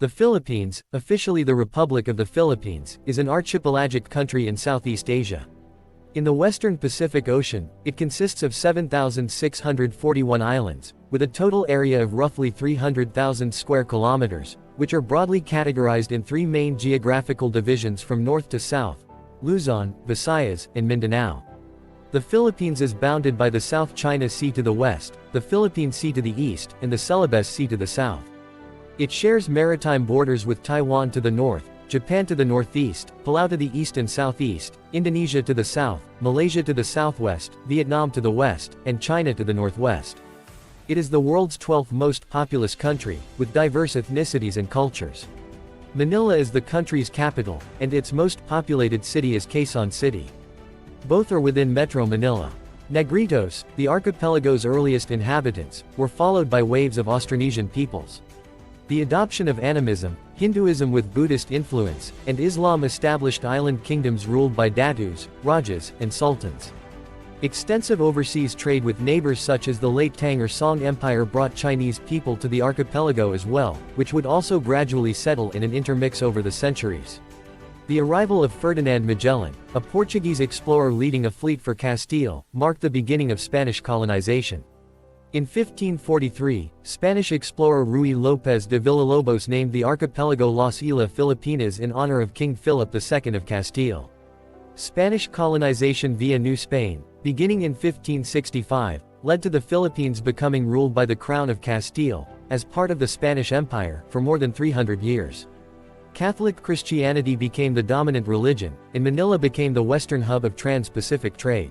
The Philippines, officially the Republic of the Philippines, is an archipelagic country in Southeast Asia. In the western Pacific Ocean, it consists of 7,641 islands, with a total area of roughly 300,000 square kilometers, which are broadly categorized in three main geographical divisions from north to south: Luzon, Visayas, and Mindanao. The Philippines is bounded by the South China Sea to the west, the Philippine Sea to the east, and the Celebes Sea to the south. It shares maritime borders with Taiwan to the north, Japan to the northeast, Palau to the east and southeast, Indonesia to the south, Malaysia to the southwest, Vietnam to the west, and China to the northwest. It is the world's 12th most populous country, with diverse ethnicities and cultures. Manila is the country's capital, and its most populated city is Quezon City. Both are within Metro Manila. Negritos, the archipelago's earliest inhabitants, were followed by waves of Austronesian peoples. The adoption of animism, Hinduism with Buddhist influence, and Islam established island kingdoms ruled by datus, rajas, and sultans. Extensive overseas trade with neighbors such as the late Tang or Song Empire brought Chinese people to the archipelago as well, which would also gradually settle in an intermix over the centuries. The arrival of Ferdinand Magellan, a Portuguese explorer leading a fleet for Castile, marked the beginning of Spanish colonization. In 1543, Spanish explorer Ruy López de Villalobos named the archipelago Las Islas Filipinas in honor of King Philip II of Castile. Spanish colonization via New Spain, beginning in 1565, led to the Philippines becoming ruled by the Crown of Castile, as part of the Spanish Empire, for more than 300 years. Catholic Christianity became the dominant religion, and Manila became the western hub of trans-Pacific trade.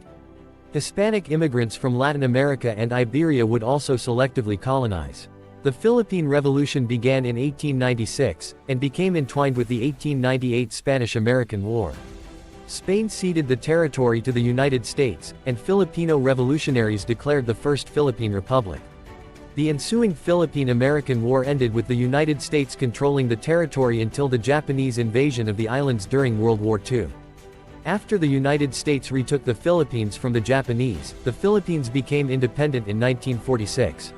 Hispanic immigrants from Latin America and Iberia would also selectively colonize. The Philippine Revolution began in 1896, and became entwined with the 1898 Spanish-American War. Spain ceded the territory to the United States, and Filipino revolutionaries declared the First Philippine Republic. The ensuing Philippine-American War ended with the United States controlling the territory until the Japanese invasion of the islands during World War II. After the United States retook the Philippines from the Japanese, the Philippines became independent in 1946.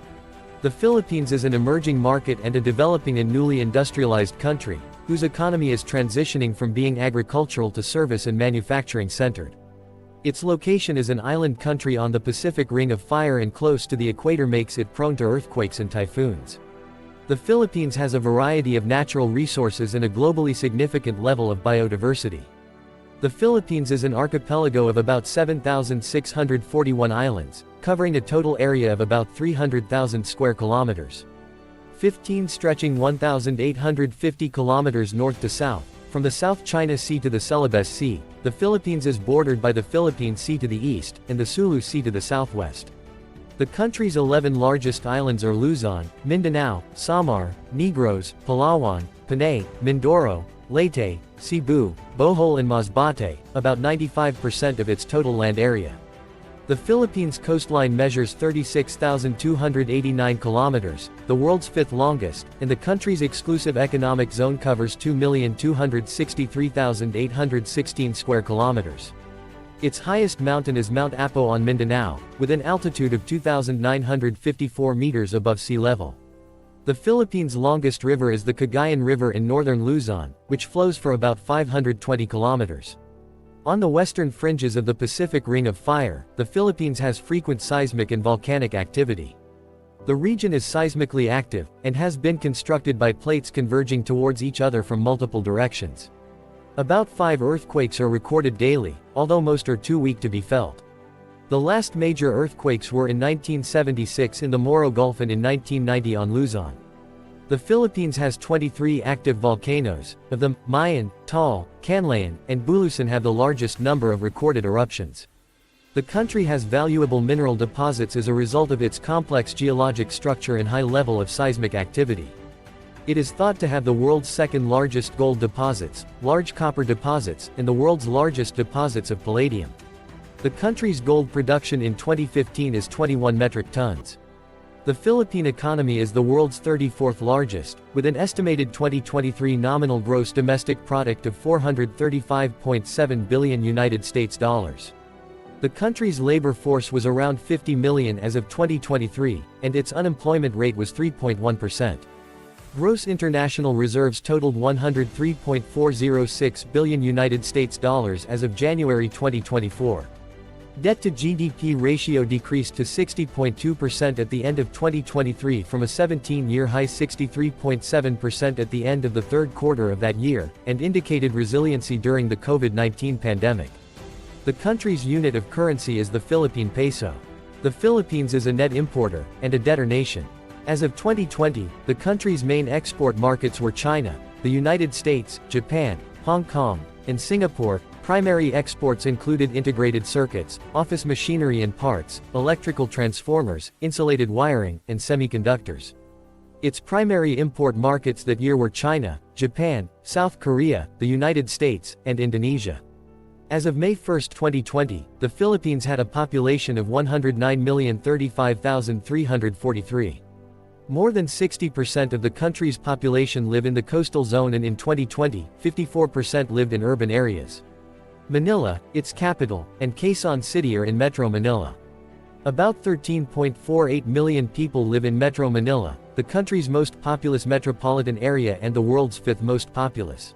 The Philippines is an emerging market and a developing and newly industrialized country, whose economy is transitioning from being agricultural to service and manufacturing centered. Its location as an island country on the Pacific Ring of Fire and close to the equator makes it prone to earthquakes and typhoons. The Philippines has a variety of natural resources and a globally significant level of biodiversity. The Philippines is an archipelago of about 7,641 islands, covering a total area of about 300,000 square kilometers. 15 stretching 1,850 kilometers north to south. From the South China Sea to the Celebes Sea, the Philippines is bordered by the Philippine Sea to the east, and the Sulu Sea to the southwest. The country's 11 largest islands are Luzon, Mindanao, Samar, Negros, Palawan, Panay, Mindoro, Leyte, Cebu, Bohol and Masbate, about 95% of its total land area. The Philippines' coastline measures 36,289 kilometers, the world's fifth longest, and the country's exclusive economic zone covers 2,263,816 square kilometers. Its highest mountain is Mount Apo on Mindanao, with an altitude of 2,954 meters above sea level. The Philippines' longest river is the Cagayan River in northern Luzon, which flows for about 520 kilometers. On the western fringes of the Pacific Ring of Fire, the Philippines has frequent seismic and volcanic activity. The region is seismically active, and has been constructed by plates converging towards each other from multiple directions. About 5 earthquakes are recorded daily, although most are too weak to be felt. The last major earthquakes were in 1976 in the Moro Gulf and in 1990 on Luzon. The Philippines has 23 active volcanoes, of them, Mayon, Taal, Canlaon, and Bulusan have the largest number of recorded eruptions. The country has valuable mineral deposits as a result of its complex geologic structure and high level of seismic activity. It is thought to have the world's second largest gold deposits, large copper deposits, and the world's largest deposits of palladium. The country's gold production in 2015 is 21 metric tons. The Philippine economy is the world's 34th largest, with an estimated 2023 nominal gross domestic product of $435.7 billion United States dollars. The country's labor force was around 50 million as of 2023, and its unemployment rate was 3.1%. Gross international reserves totaled $103.406 billion United States dollars as of January 2024. Debt to GDP ratio decreased to 60.2% at the end of 2023 from a 17-year high 63.7% at the end of the third quarter of that year, and indicated resiliency during the COVID-19 pandemic. The country's unit of currency is the Philippine peso. The Philippines is a net importer, and a debtor nation. As of 2020, the country's main export markets were China, the United States, Japan, Hong Kong, and Singapore. Primary exports included integrated circuits, office machinery and parts, electrical transformers, insulated wiring, and semiconductors. Its primary import markets that year were China, Japan, South Korea, the United States, and Indonesia. As of May 1, 2020, the Philippines had a population of 109,035,343. More than 60% of the country's population live in the coastal zone, and in 2020, 54% lived in urban areas. Manila, its capital, and Quezon City are in Metro Manila. About 13.48 million people live in Metro Manila, the country's most populous metropolitan area and the world's fifth most populous.